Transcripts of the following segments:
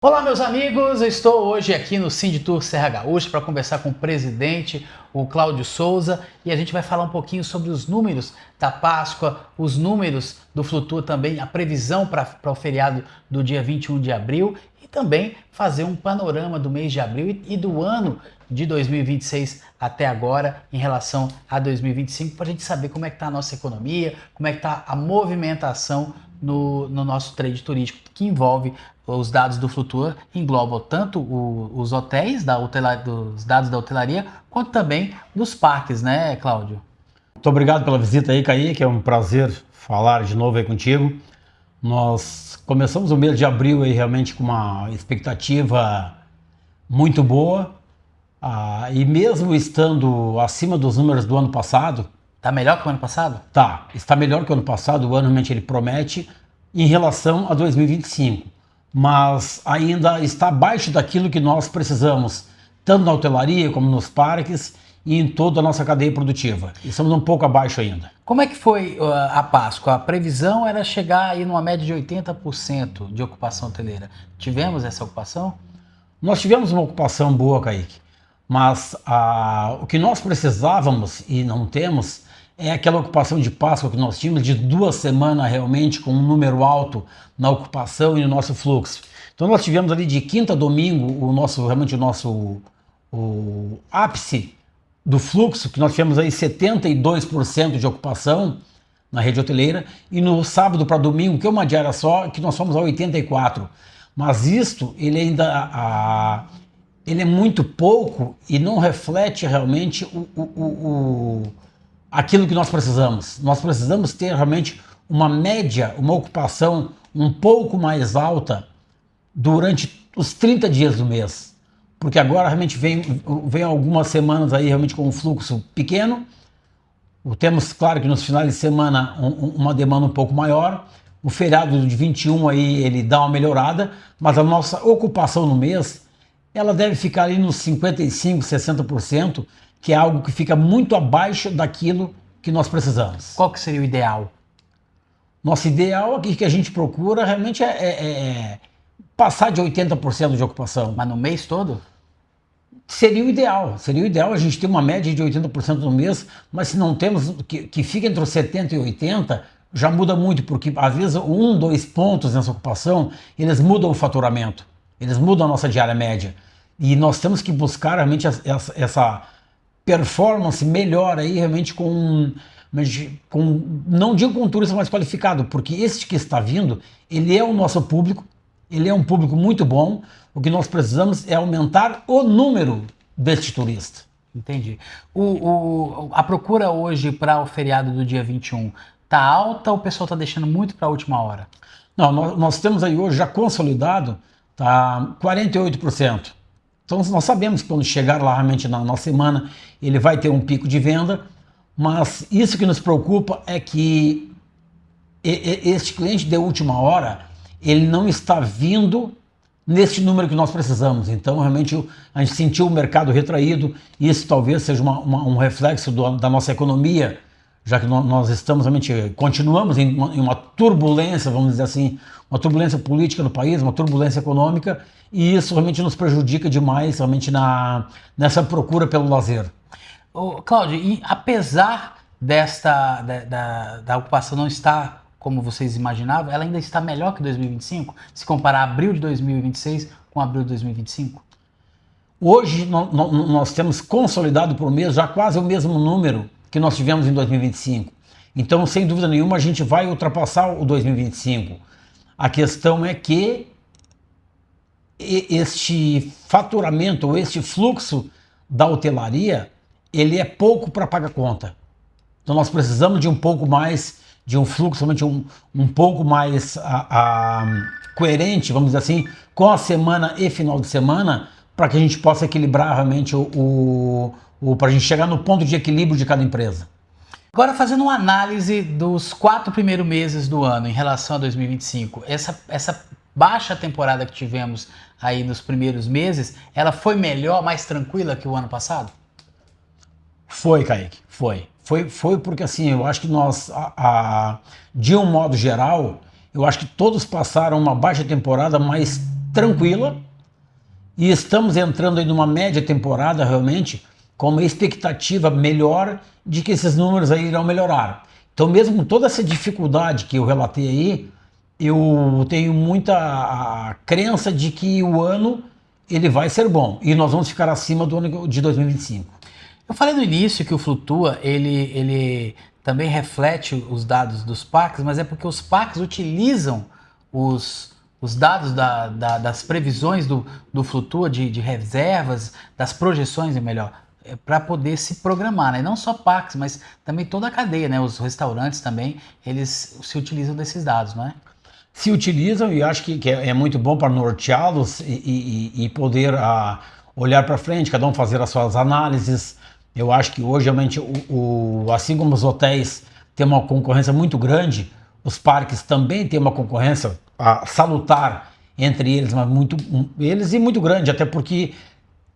Olá, meus amigos, eu estou hoje aqui no Sinditour Serra Gaúcha para conversar com o presidente, o Cláudio Souza, e a gente vai falar um pouquinho sobre os números da Páscoa, os números do Flutur também, a previsão para o feriado do dia 21 de abril e também fazer um panorama do mês de abril e do ano de 2026 até agora em relação a 2025, para a gente saber como é que está a nossa economia, como é que está a movimentação no nosso trade turístico, que envolve os dados do Flutur, englobam tanto os hotéis, dos dados da hotelaria, quanto também dos parques, né, Cláudio? Muito obrigado pela visita aí, Kaique, é um prazer falar de novo aí contigo. Nós começamos o mês de abril aí realmente com uma expectativa muito boa, e mesmo estando acima dos números do ano passado... Está melhor que o ano passado? Está melhor que o ano passado, o ano realmente ele promete em relação a 2025, mas ainda está abaixo daquilo que nós precisamos, tanto na hotelaria como nos parques e em toda a nossa cadeia produtiva. Estamos um pouco abaixo ainda. Como é que foi a Páscoa? A previsão era chegar aí numa média de 80% de ocupação hoteleira. Tivemos essa ocupação? Nós tivemos uma ocupação boa, Kaique, mas o que nós precisávamos e não temos é aquela ocupação de Páscoa que nós tínhamos de 2 semanas realmente com um número alto na ocupação e no nosso fluxo. Então nós tivemos ali de quinta a domingo o ápice do fluxo, que nós tivemos aí 72% de ocupação na rede hoteleira, e no sábado para domingo, que é uma diária só, que nós fomos a 84%. Mas isto, ele ainda... ele é muito pouco e não reflete realmente aquilo que nós precisamos. Nós precisamos ter realmente uma média, uma ocupação um pouco mais alta durante os 30 dias do mês. Porque agora realmente vem algumas semanas aí realmente com um fluxo pequeno. Temos, claro, que nos finais de semana uma demanda um pouco maior. O feriado de 21 aí ele dá uma melhorada, mas a nossa ocupação no mês ela deve ficar ali nos 55%, 60%, que é algo que fica muito abaixo daquilo que nós precisamos. Qual que seria o ideal? Nosso ideal aqui que a gente procura realmente é passar de 80% de ocupação. Mas no mês todo? Seria o ideal a gente ter uma média de 80% no mês, mas se não temos, que fica entre os 70% e 80%, já muda muito, porque às vezes 1, 2 pontos nessa ocupação, eles mudam o faturamento, eles mudam a nossa diária média. E nós temos que buscar realmente essa performance melhor aí, realmente não digo com um turista mais qualificado, porque esse que está vindo, ele é o nosso público, ele é um público muito bom. O que nós precisamos é aumentar o número deste turista. Entendi. A procura hoje para o feriado do dia 21 está alta ou o pessoal está deixando muito para a última hora? Não, nós temos aí hoje já consolidado, tá 48%. Então nós sabemos que quando chegar lá realmente na semana, ele vai ter um pico de venda, mas isso que nos preocupa é que este cliente de última hora, ele não está vindo neste número que nós precisamos. Então realmente a gente sentiu o mercado retraído, e isso talvez seja um reflexo da nossa economia, já que nós estamos realmente, continuamos em uma turbulência, vamos dizer assim, uma turbulência política no país, uma turbulência econômica, e isso realmente nos prejudica demais realmente nessa procura pelo lazer. Cláudio, e apesar da ocupação não estar como vocês imaginavam, ela ainda está melhor que 2025, se comparar abril de 2026 com abril de 2025? Hoje nós temos consolidado por mês já quase o mesmo número que nós tivemos em 2025. Então, sem dúvida nenhuma, a gente vai ultrapassar o 2025. A questão é que este faturamento, ou este fluxo da hotelaria, ele é pouco para pagar conta. Então nós precisamos de um pouco mais, de um fluxo, realmente um pouco mais coerente, vamos dizer assim, com a semana e final de semana, para que a gente possa equilibrar realmente para a gente chegar no ponto de equilíbrio de cada empresa. Agora, fazendo uma análise dos 4 primeiros meses do ano em relação a 2025, essa baixa temporada que tivemos aí nos primeiros meses, ela foi melhor, mais tranquila que o ano passado? Foi, Kaique, foi porque assim, eu acho que nós, de um modo geral, eu acho que todos passaram uma baixa temporada, mas tranquila e estamos entrando aí numa média temporada realmente com uma expectativa melhor de que esses números aí irão melhorar. Então, mesmo com toda essa dificuldade que eu relatei aí, eu tenho muita a crença de que o ano ele vai ser bom e nós vamos ficar acima do ano de 2025. Eu falei no início que o Flutua, ele também reflete os dados dos parques, mas é porque os parques utilizam os dados das previsões do Flutua, de reservas, das projeções, melhor, para poder se programar, né? Não só parques, mas também toda a cadeia, né? Os restaurantes também, eles se utilizam desses dados, não é? Se utilizam e acho que é muito bom para norteá-los e poder olhar para frente, cada um fazer as suas análises. Eu acho que hoje, realmente, assim como os hotéis têm uma concorrência muito grande, os parques também têm uma concorrência salutar entre eles, mas muito grande, até porque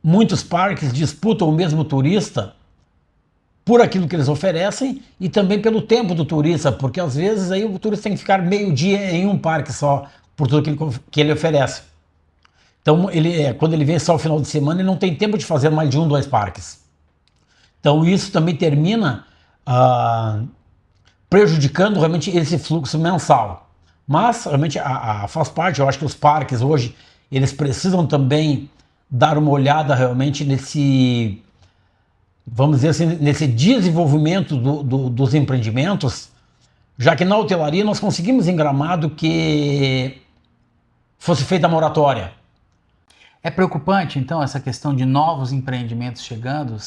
muitos parques disputam o mesmo turista por aquilo que eles oferecem e também pelo tempo do turista, porque às vezes aí o turista tem que ficar meio dia em um parque só, por tudo que ele oferece. Então, quando ele vem só o final de semana, ele não tem tempo de fazer mais de 1, 2 parques. Então isso também termina prejudicando realmente esse fluxo mensal. Mas realmente faz parte, eu acho que os parques hoje, eles precisam também dar uma olhada realmente nesse, vamos dizer assim, nesse desenvolvimento dos empreendimentos, já que na hotelaria nós conseguimos em Gramado que fosse feita a moratória. É preocupante, então, essa questão de novos empreendimentos chegando?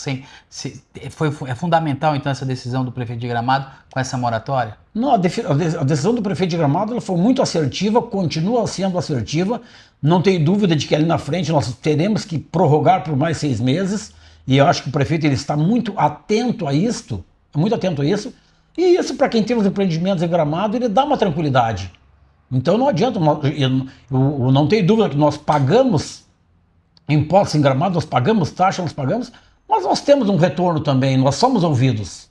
É fundamental, então, essa decisão do prefeito de Gramado com essa moratória? Não, a decisão do prefeito de Gramado ela foi muito assertiva, continua sendo assertiva. Não tenho dúvida de que ali na frente nós teremos que prorrogar por mais 6 meses. E eu acho que o prefeito ele está muito atento a isto, E isso, para quem tem os empreendimentos em Gramado, ele dá uma tranquilidade. Então não adianta, eu não tenho dúvida que nós pagamos impostos em Gramado, nós pagamos taxa, mas nós temos um retorno também, nós somos ouvidos.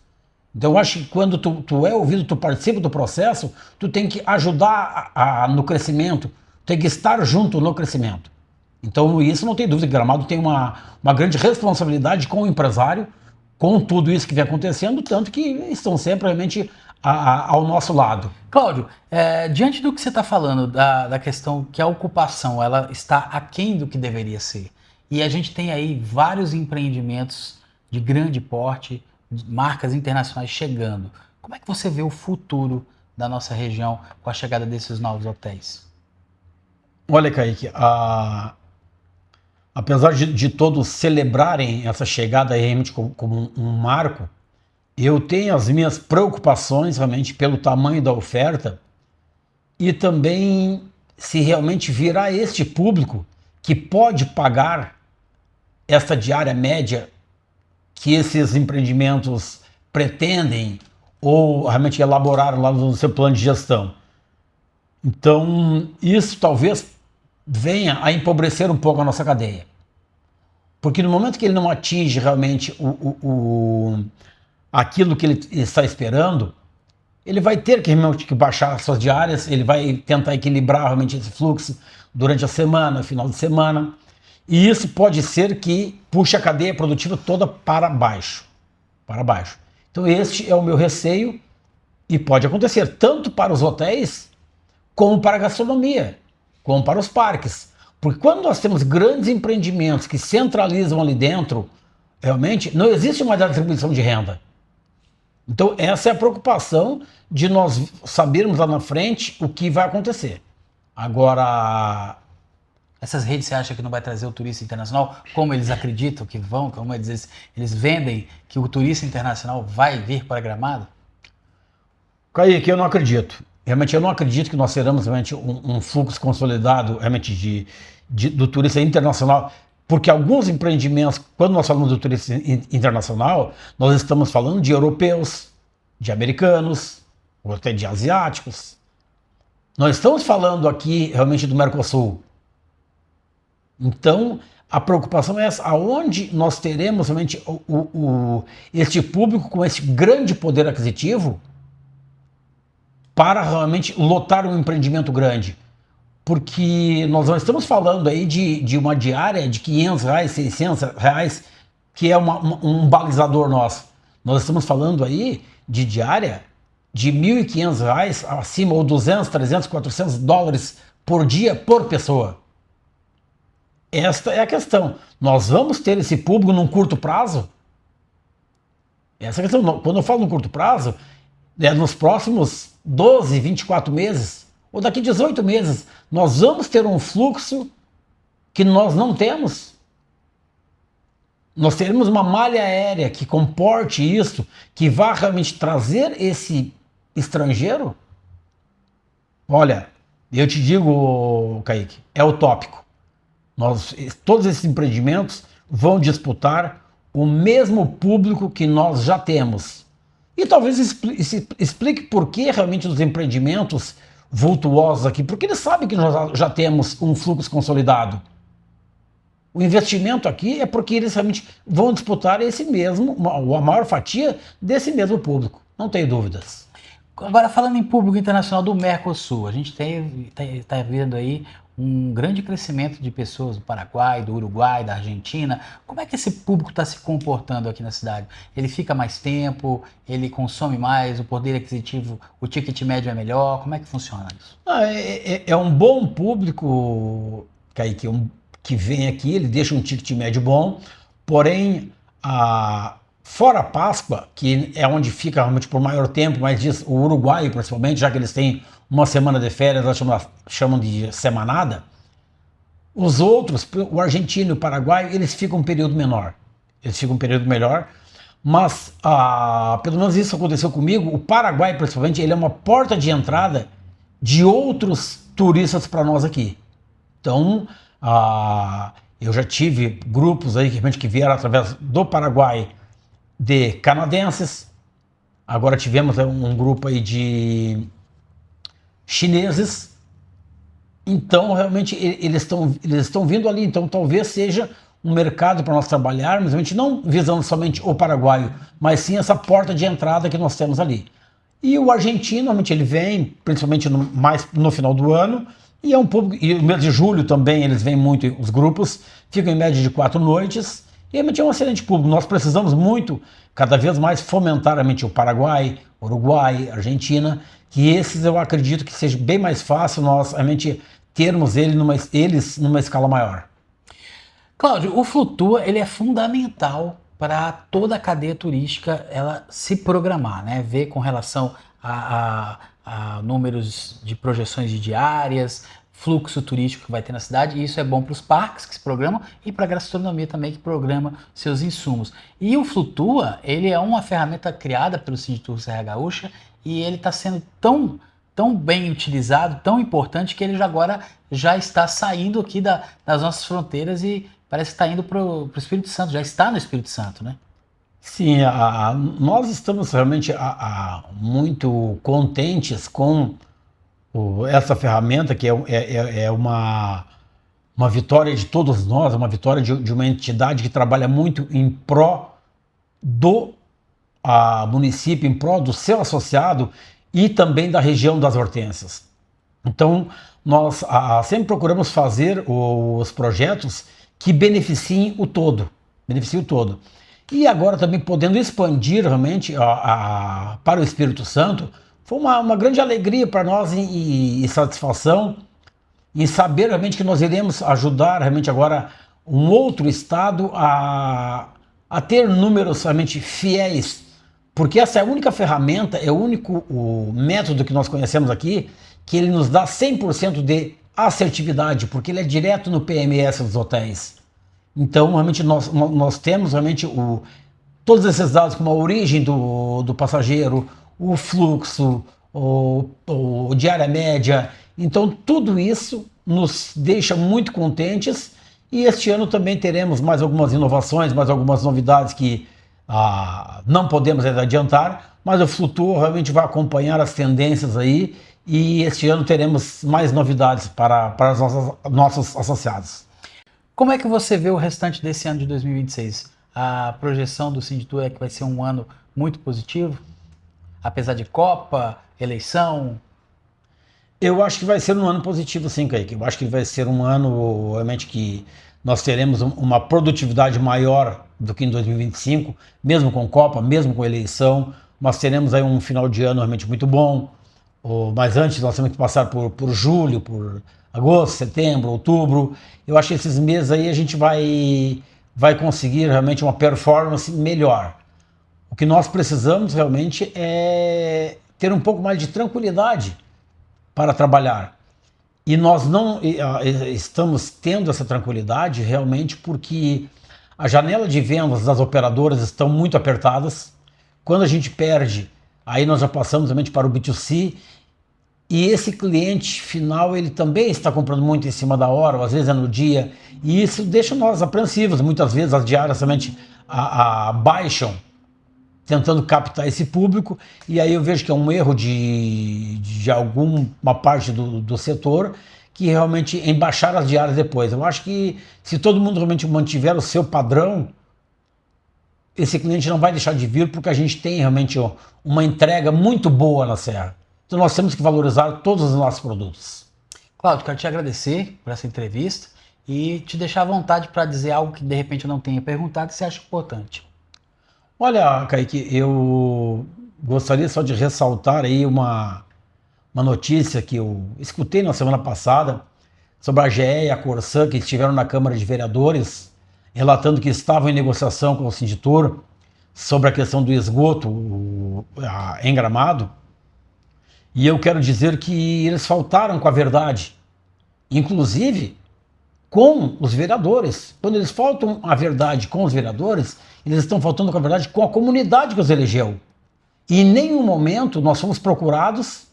Então eu acho que quando tu é ouvido, tu participa do processo, tu tem que ajudar no crescimento, tem que estar junto no crescimento. Então isso não tem dúvida que Gramado tem uma grande responsabilidade com o empresário, com tudo isso que vem acontecendo, tanto que estão sempre realmente ao nosso lado. Cláudio, diante do que você está falando, da questão que a ocupação ela está aquém do que deveria ser, e a gente tem aí vários empreendimentos de grande porte, marcas internacionais chegando, como é que você vê o futuro da nossa região com a chegada desses novos hotéis? Olha, Kaique, apesar de todos celebrarem essa chegada aí realmente como um marco, eu tenho as minhas preocupações realmente pelo tamanho da oferta e também se realmente virá este público que pode pagar essa diária média que esses empreendimentos pretendem ou realmente elaboraram lá no seu plano de gestão. Então, isso talvez venha a empobrecer um pouco a nossa cadeia. Porque no momento que ele não atinge realmente aquilo que ele está esperando, ele vai ter que realmente baixar suas diárias, ele vai tentar equilibrar realmente esse fluxo durante a semana, final de semana, e isso pode ser que puxe a cadeia produtiva toda para baixo. Então este é o meu receio e pode acontecer tanto para os hotéis como para a gastronomia, como para os parques. Porque quando nós temos grandes empreendimentos que centralizam ali dentro, realmente não existe mais a distribuição de renda. Então essa é a preocupação de nós sabermos lá na frente o que vai acontecer. Agora, essas redes, você acha que não vai trazer o turista internacional como eles acreditam que vão, como eles vendem que o turista internacional vai vir para Gramado? Kaique, eu não acredito. Realmente eu não acredito que nós teremos realmente um fluxo consolidado realmente do turista internacional. Porque alguns empreendimentos, quando nós falamos do turista internacional, nós estamos falando de europeus, de americanos, ou até de asiáticos. Nós estamos falando aqui realmente do Mercosul. Então, a preocupação é essa, aonde nós teremos realmente este público com esse grande poder aquisitivo para realmente lotar um empreendimento grande. porque nós não estamos falando aí de uma diária de R$500, R$600, que é um balizador nosso. Nós estamos falando aí de diária de R$1.500 acima, ou 200, 300, 400 dólares por dia, por pessoa. Esta é a questão. Nós vamos ter esse público num curto prazo? Essa é a questão. Quando eu falo no curto prazo, é nos próximos 12, 24 meses, ou daqui 18 meses, nós vamos ter um fluxo que nós não temos. Nós teremos uma malha aérea que comporte isso, que vá realmente trazer esse estrangeiro? Olha, eu te digo, Kaique, é utópico. Todos esses empreendimentos vão disputar o mesmo público que nós já temos. E talvez explique por que realmente os empreendimentos vultuosos aqui, porque eles sabem que nós já temos um fluxo consolidado. O investimento aqui é porque eles realmente vão disputar esse mesmo, a maior fatia desse mesmo público, não tenho dúvidas. Agora, falando em público internacional do Mercosul, a gente está vendo aí um grande crescimento de pessoas do Paraguai, do Uruguai, da Argentina. Como é que esse público está se comportando aqui na cidade? Ele fica mais tempo, ele consome mais, o poder aquisitivo, o ticket médio é melhor? Como é que funciona isso? É um bom público, Kaique, que vem aqui, ele deixa um ticket médio bom, porém, fora a Páscoa, que é onde fica realmente por maior tempo, mas diz o Uruguai principalmente, já que eles têm uma semana de férias, elas chamam de semanada, os outros, o argentino e o paraguaio, eles ficam um período menor. Eles ficam um período melhor, mas pelo menos isso aconteceu comigo. O Paraguai, principalmente, ele é uma porta de entrada de outros turistas para nós aqui. Então, eu já tive grupos aí que vieram através do Paraguai de canadenses, agora tivemos um grupo aí de chineses, então realmente eles estão vindo ali, então talvez seja um mercado para nós trabalharmos, realmente não visando somente o paraguaio, mas sim essa porta de entrada que nós temos ali. E o argentino, realmente ele vem principalmente mais no final do ano, e é um público, e no mês de julho também eles vêm muito, os grupos ficam em média de 4 noites, e realmente é um excelente público. Nós precisamos muito, cada vez mais, fomentar realmente o Paraguai, Uruguai, Argentina, que esses eu acredito que seja bem mais fácil nós realmente termos eles numa escala maior. Cláudio, o Flutua ele é fundamental para toda a cadeia turística ela se programar, né? Ver com relação a números de projeções de diárias, fluxo turístico que vai ter na cidade, e isso é bom para os parques que se programam e para a gastronomia também que programa seus insumos. E o Flutua, ele é uma ferramenta criada pelo Sinditur Serra Gaúcha e ele está sendo tão bem utilizado, tão importante, que ele agora já está saindo aqui das nossas fronteiras e parece que está indo para o Espírito Santo, já está no Espírito Santo, né? Sim, nós estamos realmente muito contentes com essa ferramenta, que é uma vitória de todos nós, uma vitória de uma entidade que trabalha muito em pró do município, em pró do seu associado e também da região das Hortênsias. Então, nós sempre procuramos fazer os projetos que beneficiem o todo. E agora também podendo expandir realmente para o Espírito Santo, foi uma grande alegria para nós e satisfação em saber realmente que nós iremos ajudar realmente agora um outro estado a ter números realmente fiéis, porque essa é a única ferramenta, é o método que nós conhecemos aqui, que ele nos dá 100% de assertividade, porque ele é direto no PMS dos hotéis. Então, realmente, nós temos realmente todos esses dados, como a origem do passageiro, o fluxo, o diária média. Então, tudo isso nos deixa muito contentes e este ano também teremos mais algumas inovações, mais algumas novidades que não podemos ainda adiantar, mas o Flutua realmente vai acompanhar as tendências aí e este ano teremos mais novidades para os nossos associados. Como é que você vê o restante desse ano de 2026? A projeção do Sinditur é que vai ser um ano muito positivo? Apesar de Copa, eleição? Eu acho que vai ser um ano positivo, sim, Kaique. Eu acho que vai ser um ano, realmente, que nós teremos uma produtividade maior do que em 2025, mesmo com Copa, mesmo com eleição. Nós teremos aí um final de ano realmente muito bom. Mas antes nós temos que passar por julho, por agosto, setembro, outubro. Eu acho que esses meses aí a gente vai conseguir realmente uma performance melhor. O que nós precisamos realmente é ter um pouco mais de tranquilidade para trabalhar. E nós não estamos tendo essa tranquilidade realmente porque a janela de vendas das operadoras estão muito apertadas. Quando a gente perde, aí nós já passamos realmente para o B2C, e esse cliente final ele também está comprando muito em cima da hora, ou às vezes é no dia, e isso deixa nós apreensivos. Muitas vezes as diárias realmente baixam, tentando captar esse público, e aí eu vejo que é um erro de alguma parte do setor, que realmente em baixar as diárias depois. Eu acho que se todo mundo realmente mantiver o seu padrão, esse cliente não vai deixar de vir, porque a gente tem realmente uma entrega muito boa na Serra. Então nós temos que valorizar todos os nossos produtos. Cláudio, quero te agradecer por essa entrevista e te deixar à vontade para dizer algo que de repente eu não tenha perguntado e você acha importante. Olha, Kaique, eu gostaria só de ressaltar aí uma notícia que eu escutei na semana passada sobre a GE e a Corsã, que estiveram na Câmara de Vereadores, relatando que estavam em negociação com o Sinditur sobre a questão do esgoto em Gramado. E eu quero dizer que eles faltaram com a verdade, inclusive com os vereadores. Quando eles faltam a verdade com os vereadores, eles estão faltando com a verdade com a comunidade que os elegeu. E em nenhum momento nós fomos procurados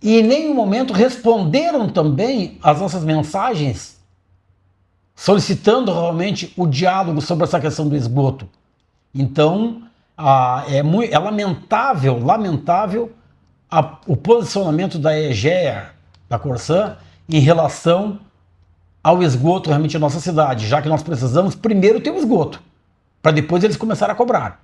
e em nenhum momento responderam também às nossas mensagens solicitando realmente o diálogo sobre essa questão do esgoto. Então, é lamentável o posicionamento da EGEA, da Corsã, em relação ao esgoto realmente em nossa cidade, já que nós precisamos primeiro ter o esgoto, para depois eles começarem a cobrar.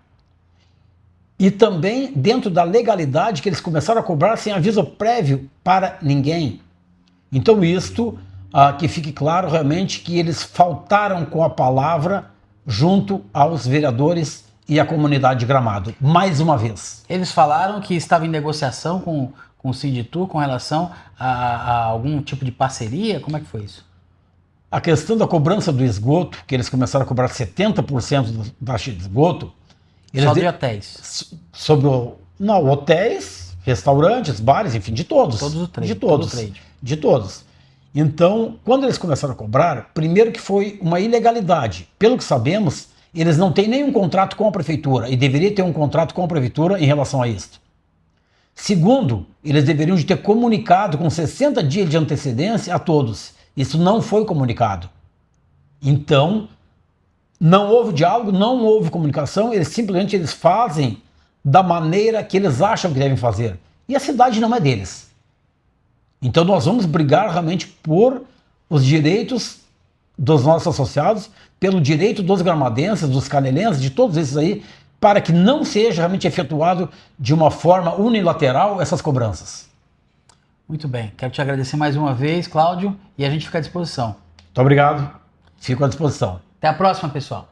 E também dentro da legalidade que eles começaram a cobrar sem aviso prévio para ninguém. Então isto, que fique claro realmente que eles faltaram com a palavra junto aos vereadores e à comunidade de Gramado, mais uma vez. Eles falaram que estavam em negociação com o Sinditur com relação a algum tipo de parceria? Como é que foi isso? A questão da cobrança do esgoto, que eles começaram a cobrar 70% da taxa de esgoto. Só de hotéis? Sobre hotéis, restaurantes, bares, enfim, de todos. Todos o trade. De todos. Todo o trade. De todos. Então, quando eles começaram a cobrar, primeiro que foi uma ilegalidade. Pelo que sabemos, eles não têm nenhum contrato com a prefeitura e deveria ter um contrato com a prefeitura em relação a isso. Segundo, eles deveriam de ter comunicado com 60 dias de antecedência a todos. Isso não foi comunicado. Então, não houve diálogo, não houve comunicação, eles simplesmente fazem da maneira que eles acham que devem fazer. E a cidade não é deles. Então nós vamos brigar realmente por os direitos dos nossos associados, pelo direito dos gramadenses, dos canelenses, de todos esses aí, para que não seja realmente efetuado de uma forma unilateral essas cobranças. Muito bem, quero te agradecer mais uma vez, Cláudio, e a gente fica à disposição. Muito obrigado, fico à disposição. Até a próxima, pessoal.